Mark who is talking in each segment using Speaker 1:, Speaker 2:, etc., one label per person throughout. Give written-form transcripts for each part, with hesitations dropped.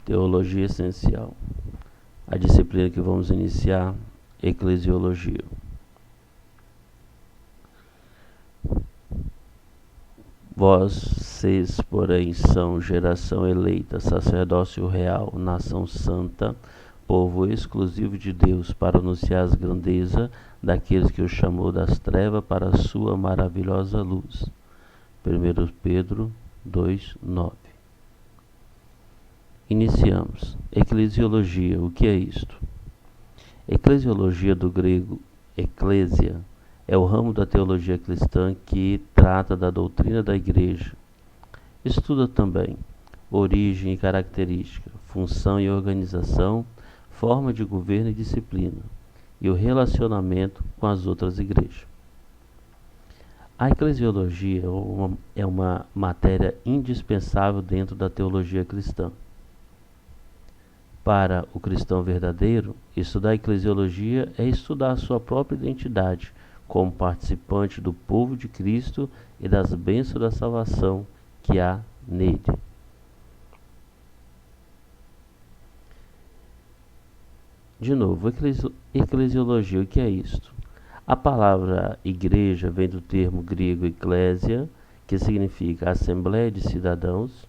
Speaker 1: Teologia Essencial. A disciplina que vamos iniciar, Eclesiologia. Vocês, porém, são geração eleita, sacerdócio real, nação santa, povo exclusivo de Deus, para anunciar as grandezas daqueles que o chamou das trevas para a sua maravilhosa luz. 1 Pedro 2:9. Iniciamos. Eclesiologia. O que é isto? Eclesiologia, do grego eclésia, é o ramo da teologia cristã que trata da doutrina da igreja. Estuda também origem e característica, função e organização, forma de governo e disciplina, e o relacionamento com as outras igrejas. A eclesiologia é uma matéria indispensável dentro da teologia cristã. Para o cristão verdadeiro, estudar a eclesiologia é estudar a sua própria identidade como participante do povo de Cristo e das bênçãos da salvação que há nele. De novo, eclesiologia, o que é isto? A palavra igreja vem do termo grego eclésia, que significa assembleia de cidadãos.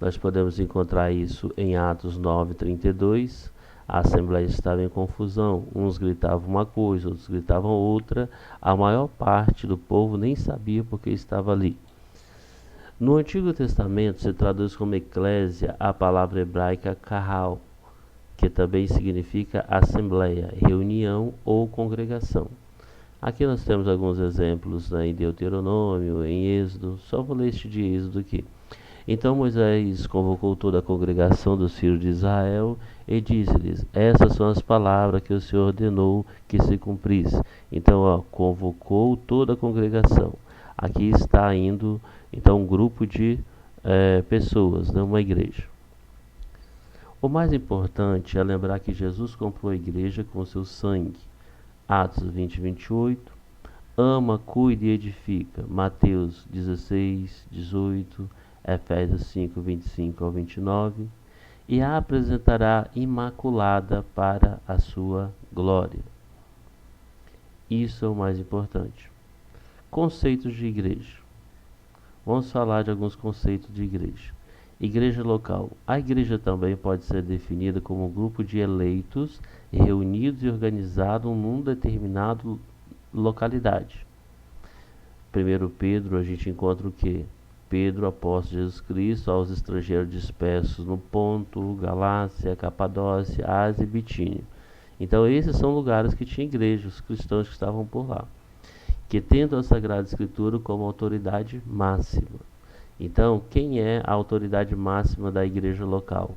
Speaker 1: Nós podemos encontrar isso em Atos 9:32. A assembleia estava em confusão, uns gritavam uma coisa, outros gritavam outra. A maior parte do povo nem sabia porque estava ali. No Antigo Testamento se traduz como eclésia a palavra hebraica kahal, que também significa assembleia, reunião ou congregação. Aqui nós temos alguns exemplos em Deuteronômio, em Êxodo. Só vou ler este de Êxodo aqui. Então Moisés convocou toda a congregação dos filhos de Israel e disse-lhes: essas são as palavras que o Senhor ordenou que se cumprisse. Então, convocou toda a congregação. Aqui está indo então um grupo de pessoas, não uma igreja. O mais importante é lembrar que Jesus comprou a igreja com seu sangue. Atos 20:28. Ama, cuida e edifica. Mateus 16:18. Efésios 5:25-29, e a apresentará imaculada para a sua glória. Isso é o mais importante. Conceitos de igreja. Vamos falar de alguns conceitos de igreja. Igreja local. A igreja também pode ser definida como um grupo de eleitos reunidos e organizados num determinado localidade. 1 Pedro, a gente encontra o quê? Pedro, apóstolo de Jesus Cristo, aos estrangeiros dispersos no Ponto, Galácia, Capadócia, Ásia e Bitínia. Então esses são lugares que tinha igreja, os cristãos que estavam por lá, que tendo a Sagrada Escritura como autoridade máxima. Então, quem é a autoridade máxima da igreja local?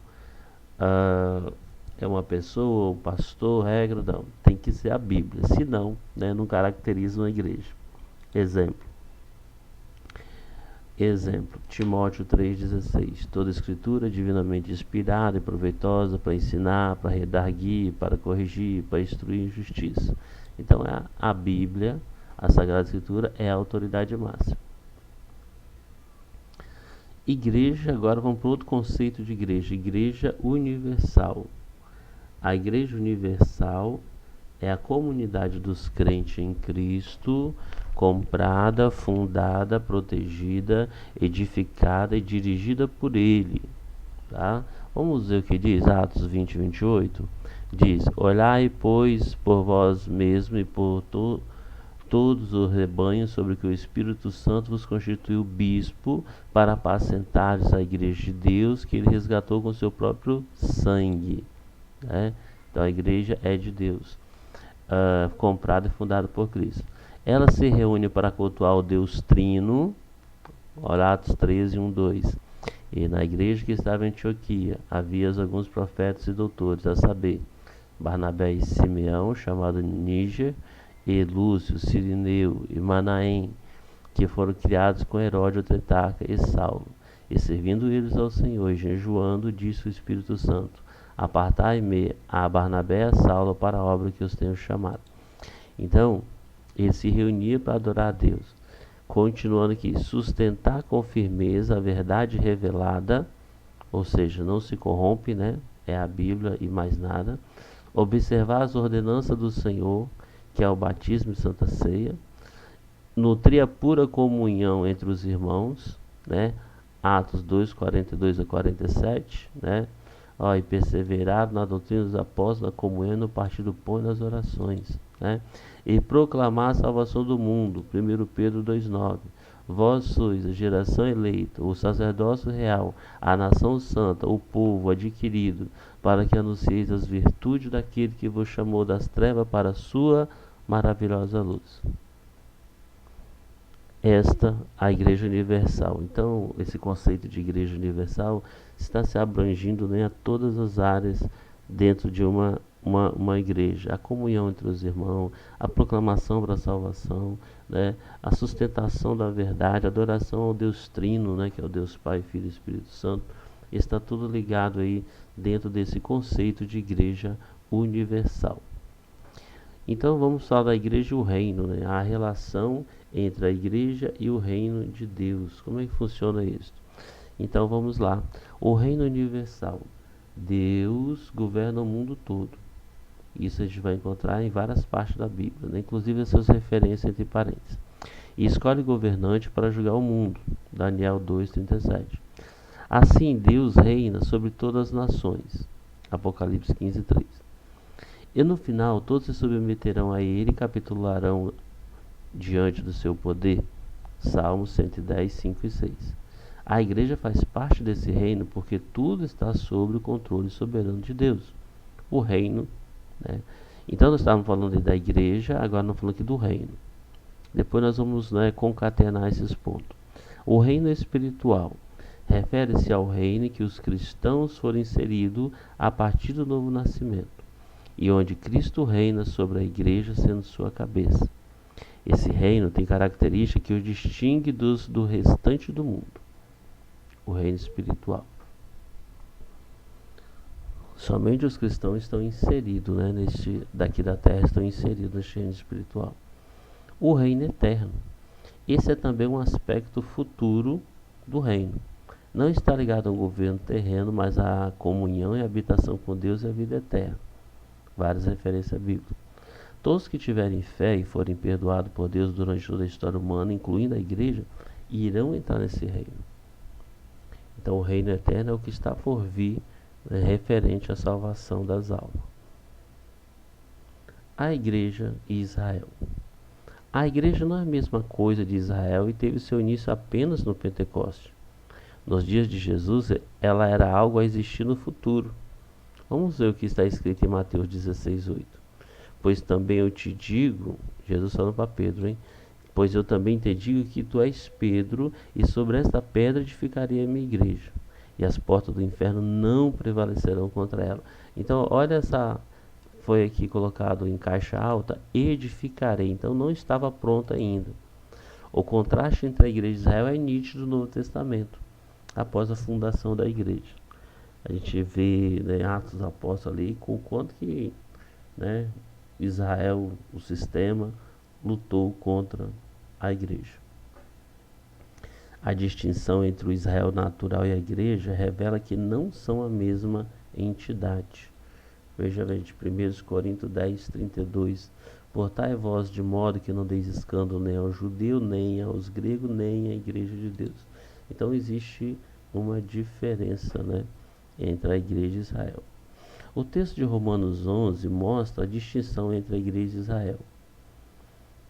Speaker 1: É uma pessoa, um pastor, regra? Não, tem que ser a Bíblia, senão não caracteriza uma igreja. Exemplo, Timóteo 3,16. Toda escritura é divinamente inspirada e proveitosa para ensinar, para redarguir, para corrigir, para instruir em justiça. Então, a Bíblia, a Sagrada Escritura, é a autoridade máxima. Igreja, agora vamos para outro conceito de igreja. Igreja universal. A igreja universal é a comunidade dos crentes em Cristo, comprada, fundada, protegida, edificada e dirigida por Ele. Tá? Vamos ver o que diz Atos 20:28. Diz: olhai, pois, por vós mesmos e por todos os rebanhos sobre que o Espírito Santo vos constituiu bispo para apacentares a igreja de Deus, que Ele resgatou com seu próprio sangue. Né? Então a igreja é de Deus. Comprada e fundada por Cristo. Ela se reúne para cultuar o Deus Trino, Atos 13:1-2. E na igreja que estava em Antioquia havia alguns profetas e doutores, a saber, Barnabé e Simeão, chamado Níger, e Lúcio, Cirineu e Manaém, que foram criados com Herodes o tetrarca e Saulo. E servindo eles ao Senhor e jejuando, disse o Espírito Santo: apartai-me a Barnabé e a Saulo para a obra que os tenho chamado. Então, ele se reunia para adorar a Deus. Continuando aqui, sustentar com firmeza a verdade revelada ou seja, não se corrompe, né? É a Bíblia e mais nada. Observar as ordenanças do Senhor, que é o batismo e Santa Ceia. Nutrir a pura comunhão entre os irmãos, né? Atos 2, 42 a 47, né? Ó, e perseverar na doutrina dos apóstolos, na comunhão, no partir do pão e nas orações, né? E proclamar a salvação do mundo, 1 Pedro 2,9. Vós sois a geração eleita, o sacerdócio real, a nação santa, o povo adquirido, para que anuncieis as virtudes daquele que vos chamou das trevas para a sua maravilhosa luz. Esta a Igreja Universal. Então, esse conceito de Igreja Universal está se abrangindo, né, a todas as áreas dentro de uma igreja. A comunhão entre os irmãos, a proclamação para a salvação, né, a sustentação da verdade, a adoração ao Deus Trino, né, que é o Deus Pai, Filho e Espírito Santo. Está tudo ligado aí dentro desse conceito de Igreja Universal. Então vamos falar da igreja e o reino, né? A relação entre a igreja e o reino de Deus. Como é que funciona isso? Então vamos lá. O reino universal. Deus governa o mundo todo. Isso a gente vai encontrar em várias partes da Bíblia, né? Inclusive essas referências entre parênteses. E escolhe governante para julgar o mundo. Daniel 2:37. Assim Deus reina sobre todas as nações. Apocalipse 15:3. E no final todos se submeterão a ele e capitularão diante do seu poder. Salmos 110, 5 e 6. A igreja faz parte desse reino porque tudo está sob o controle soberano de Deus. O reino, né? Então nós estávamos falando da igreja, agora nós falamos aqui do reino. Depois nós vamos, né, concatenar esses pontos. O reino espiritual refere-se ao reino em que os cristãos foram inseridos a partir do novo nascimento, e onde Cristo reina sobre a igreja sendo sua cabeça. Esse reino tem característica que o distingue do restante do mundo. O reino espiritual. Somente os cristãos estão inseridos, né, daqui da terra, estão inseridos neste reino espiritual. O reino eterno. Esse é também um aspecto futuro do reino. Não está ligado a um governo terreno, mas à comunhão e habitação com Deus e a vida eterna. Várias referências bíblicas. Todos que tiverem fé e forem perdoados por Deus durante toda a história humana, incluindo a igreja, irão entrar nesse reino. Então o reino eterno é o que está por vir, né, referente à salvação das almas. A igreja e Israel. A igreja não é a mesma coisa de Israel e teve seu início apenas no Pentecoste. Nos dias de Jesus, ela era algo a existir no futuro. Vamos ver o que está escrito em Mateus 16:8. Pois também eu te digo, Jesus falando para Pedro, hein? Pois eu também te digo que tu és Pedro, e sobre esta pedra edificarei a minha igreja, e as portas do inferno não prevalecerão contra ela. Então, olha essa, foi aqui colocado em caixa alta, edificarei. Então, não estava pronta ainda. O contraste entre a igreja de Israel é nítido no Novo Testamento, após a fundação da igreja. A gente vê, né, Atos dos Apóstolos ali, com o quanto que, né, Israel, o sistema, lutou contra a igreja. A distinção entre o Israel natural e a igreja revela que não são a mesma entidade. Veja, gente, 1 Coríntios 10:32. Portai vós de modo que não deis escândalo nem ao judeu, nem aos gregos, nem à igreja de Deus. Então existe uma diferença, né, entre a igreja e Israel. O texto de Romanos 11 mostra a distinção entre a igreja e Israel.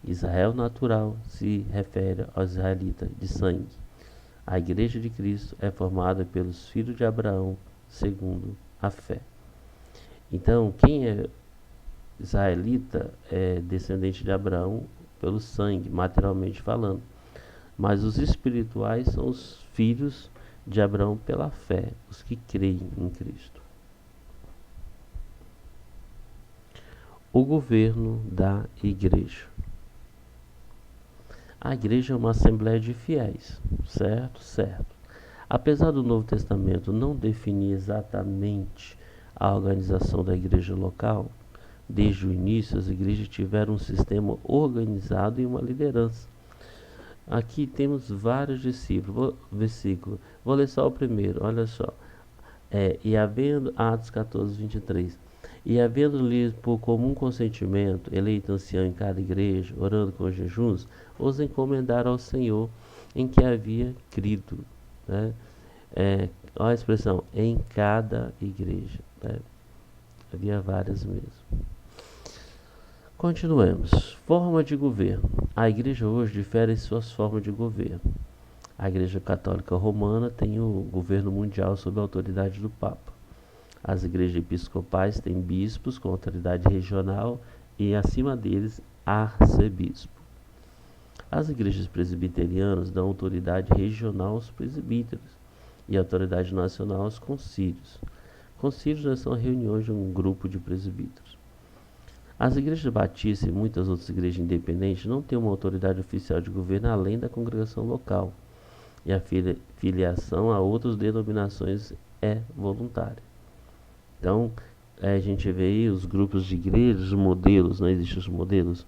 Speaker 1: Israel natural se refere aos israelitas de sangue. A igreja de Cristo é formada pelos filhos de Abraão, segundo a fé. Então, quem é israelita é descendente de Abraão pelo sangue, materialmente falando. Mas os espirituais são os filhos de Abraão pela fé, os que creem em Cristo. O governo da igreja. A igreja é uma assembleia de fiéis, certo? Certo. Apesar do Novo Testamento não definir exatamente a organização da igreja local, desde o início as igrejas tiveram um sistema organizado e uma liderança. Aqui temos vários versículos. Vou ler só o primeiro, olha só. E havendo, Atos 14, 23. E havendo-lhes por comum consentimento, eleito ancião em cada igreja, orando com jejuns, os encomendaram ao Senhor em que havia crido. Né? Olha a expressão, em cada igreja. Né? Havia várias mesmo. Continuemos. Forma de governo. A igreja hoje difere em suas formas de governo. A Igreja Católica Romana tem o governo mundial sob a autoridade do Papa. As igrejas episcopais têm bispos com autoridade regional e, acima deles, arcebispo. As igrejas presbiterianas dão autoridade regional aos presbíteros e autoridade nacional aos concílios. Concílios são reuniões de um grupo de presbíteros. As igrejas batistas e muitas outras igrejas independentes não têm uma autoridade oficial de governo além da congregação local, e a filiação a outras denominações é voluntária. Então, a gente vê aí os grupos de igrejas, os modelos, né? Existem os modelos,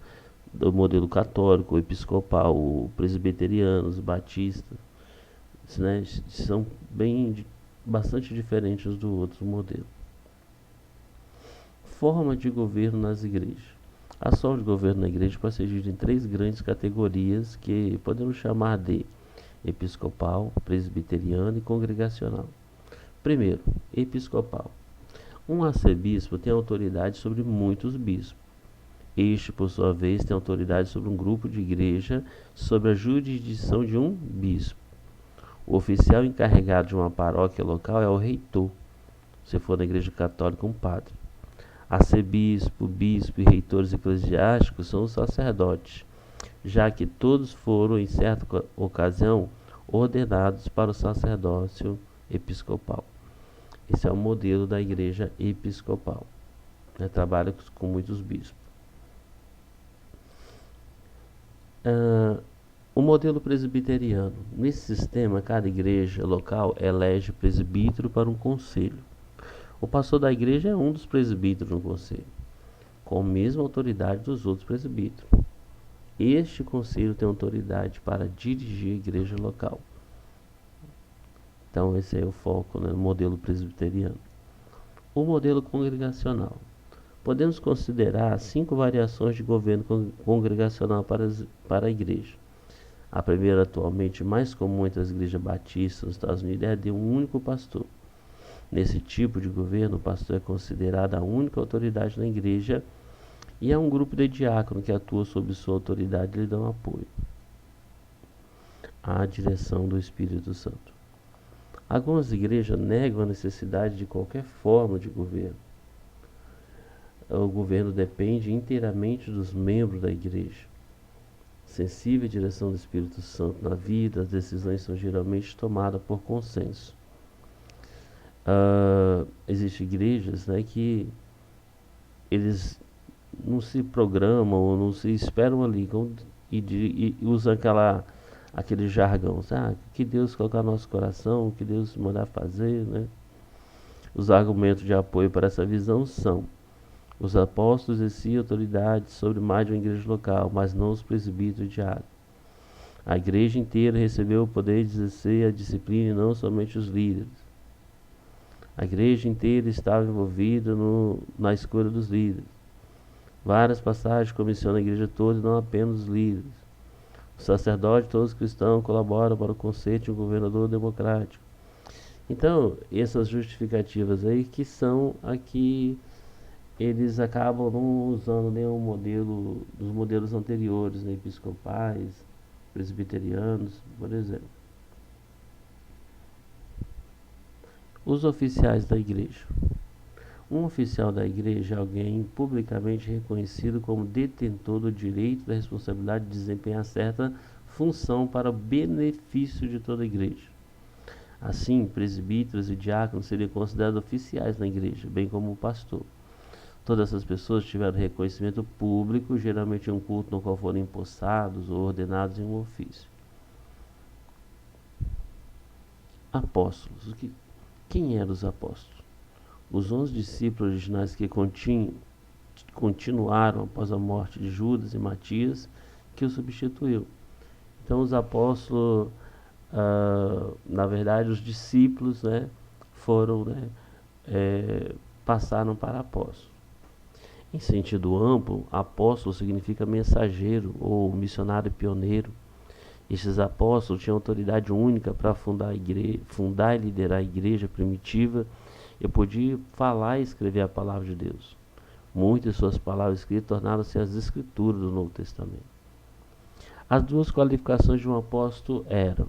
Speaker 1: o modelo católico, o episcopal, o presbiteriano, os batistas, né? São bastante diferentes do outro modelo. Forma de governo nas igrejas. A forma de governo na igreja pode ser dividida em 3 grandes categorias que podemos chamar de episcopal, presbiteriano e congregacional. Primeiro, episcopal. Um arcebispo tem autoridade sobre muitos bispos. Este, por sua vez, tem autoridade sobre um grupo de igreja sob a jurisdição de um bispo. O oficial encarregado de uma paróquia local é o reitor, se for na igreja católica, um padre. Arcebispo, bispo e reitores eclesiásticos são os sacerdotes, já que todos foram, em certa ocasião, ordenados para o sacerdócio episcopal. Esse é o modelo da igreja episcopal. Trabalha com muitos bispos. O modelo presbiteriano. Nesse sistema, cada igreja local elege presbítero para um conselho. O pastor da igreja é um dos presbíteros no conselho, com a mesma autoridade dos outros presbíteros. Este conselho tem autoridade para dirigir a igreja local. Então, esse é o foco, né, no modelo presbiteriano. O modelo congregacional. Podemos considerar 5 variações de governo congregacional para a igreja. A primeira, atualmente mais comum entre as igrejas batistas nos Estados Unidos, é a de um único pastor. Nesse tipo de governo, o pastor é considerado a única autoridade na igreja e há um grupo de diáconos que atua sob sua autoridade e lhe dão apoio. A direção do Espírito Santo. Algumas igrejas negam a necessidade de qualquer forma de governo. O governo depende inteiramente dos membros da igreja. Sensível à direção do Espírito Santo na vida, as decisões são geralmente tomadas por consenso. Existem igrejas, né, que eles não se programam ou não se esperam ali e usam aquele jargão, que Deus colocar no nosso coração, que Deus mandar fazer, né? Os argumentos de apoio para essa visão são: os apóstolos exerciam autoridade sobre mais de uma igreja local, mas não os presbíteros e diáconos. A igreja inteira recebeu o poder de exercer a disciplina e não somente os líderes. A igreja inteira estava envolvida na escolha dos líderes. Várias passagens comissionam a igreja toda e não apenas os líderes. Os sacerdotes, todos os cristãos, colaboram para o conceito de um governador democrático. Então, essas justificativas aí que são aqui, eles acabam não usando nenhum modelo dos modelos anteriores, né, episcopais, presbiterianos, por exemplo. Os oficiais da igreja. Um oficial da igreja é alguém publicamente reconhecido como detentor do direito e da responsabilidade de desempenhar certa função para o benefício de toda a igreja. Assim, presbíteros e diáconos seriam considerados oficiais na igreja, bem como o pastor. Todas essas pessoas tiveram reconhecimento público, geralmente em um culto no qual foram empossados ou ordenados em um ofício. Apóstolos. Quem eram os apóstolos? Os 11 discípulos originais que continuaram após a morte de Judas e Matias, que o substituiu. Então, os apóstolos, na verdade, os discípulos, né, foram, né, passaram para apóstolos. Em sentido amplo, apóstolo significa mensageiro ou missionário pioneiro. Estes apóstolos tinham autoridade única para fundar e liderar a igreja primitiva e podiam falar e escrever a palavra de Deus. Muitas de suas palavras escritas tornaram-se as escrituras do Novo Testamento. As duas qualificações de um apóstolo eram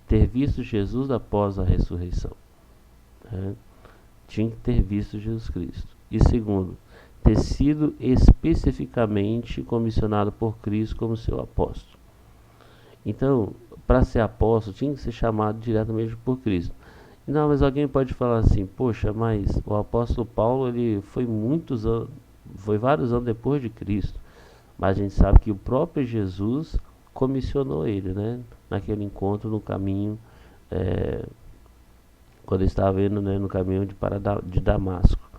Speaker 1: ter visto Jesus após a ressurreição. Tinha que ter visto Jesus Cristo. E segundo, ter sido especificamente comissionado por Cristo como seu apóstolo. Então, para ser apóstolo, tinha que ser chamado diretamente por Cristo. Não, mas alguém pode falar assim, poxa, mas o apóstolo Paulo, ele foi vários anos depois de Cristo. Mas a gente sabe que o próprio Jesus comissionou ele, né? Naquele encontro no caminho, quando ele estava indo, né, no caminho de Damasco,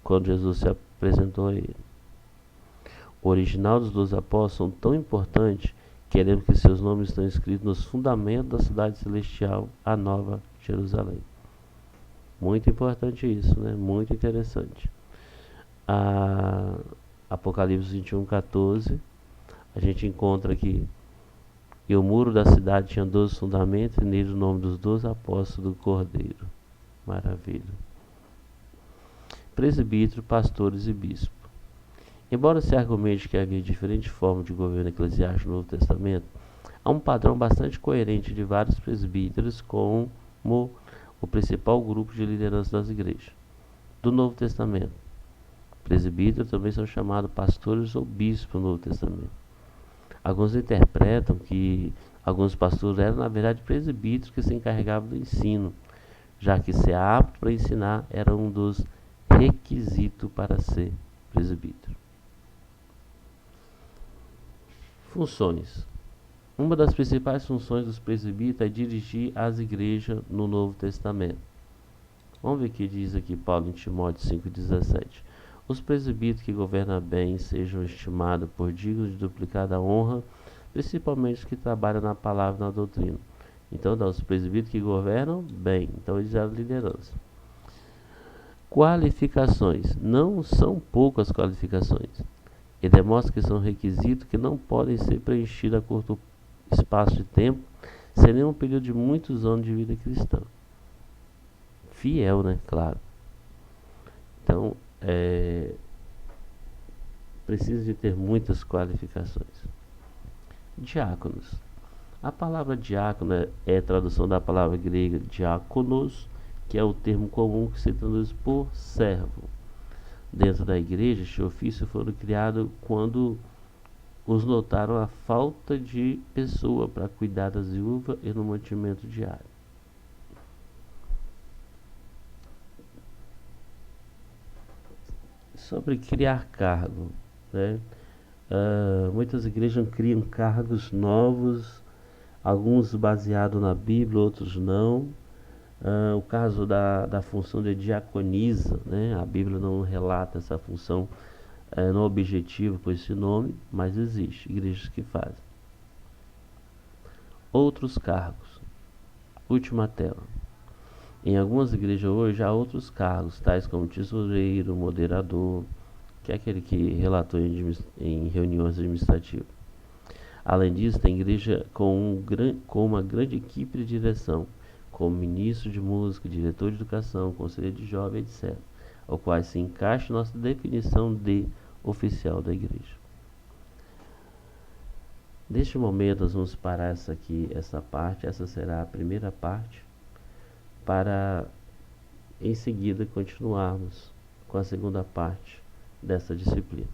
Speaker 1: quando Jesus se apresentou a ele. O original dos 12 apóstolos são tão importantes que lembro que seus nomes estão escritos nos fundamentos da cidade celestial, a Nova Jerusalém. Muito importante isso, né? Muito interessante. Apocalipse 21:14, a gente encontra aqui: e o muro da cidade tinha 12 fundamentos, e nele o nome dos 12 apóstolos do Cordeiro. Maravilha. Presbítero, pastores e bispo. Embora se argumente que havia diferentes formas de governo eclesiástico no Novo Testamento, há um padrão bastante coerente de vários presbíteros como o principal grupo de liderança das igrejas do Novo Testamento. Presbíteros também são chamados pastores ou bispos no Novo Testamento. Alguns interpretam que alguns pastores eram, na verdade, presbíteros que se encarregavam do ensino, já que ser apto para ensinar era um dos requisitos para ser presbítero. Funções. Uma das principais funções dos presbíteros é dirigir as igrejas no Novo Testamento. Vamos ver o que diz aqui Paulo em Timóteo 5,17. Os presbíteros que governam bem sejam estimados por dignos de duplicada honra, principalmente os que trabalham na palavra e na doutrina. Então, os presbíteros que governam bem, então eles eram liderança. Qualificações. Não são poucas qualificações. E demonstra que são requisitos que não podem ser preenchidos a curto espaço de tempo, sem nenhum período de muitos anos de vida cristã. Fiel, né? Claro. Então, precisa de ter muitas qualificações. Diáconos. A palavra diácono é a tradução da palavra grega diáconos, que é o termo comum que se traduz por servo. Dentro da igreja, este ofício foi criado quando os notaram a falta de pessoa para cuidar das viúvas e no mantimento diário. Sobre criar cargo, né? Muitas igrejas criam cargos novos, alguns baseados na Bíblia, outros não. O caso da função de diaconisa, né? A Bíblia não relata essa função no objetivo por esse nome, mas existe igrejas que fazem. Outros cargos. Última tela. Em algumas igrejas hoje há outros cargos, tais como tesoureiro, moderador, que é aquele que relatou em reuniões administrativas. Além disso, tem igreja com uma grande equipe de direção, como ministro de música, diretor de educação, conselheiro de jovem, etc., ao qual se encaixa nossa definição de oficial da igreja. Neste momento nós vamos parar essa parte, essa será a primeira parte, para em seguida continuarmos com a segunda parte dessa disciplina.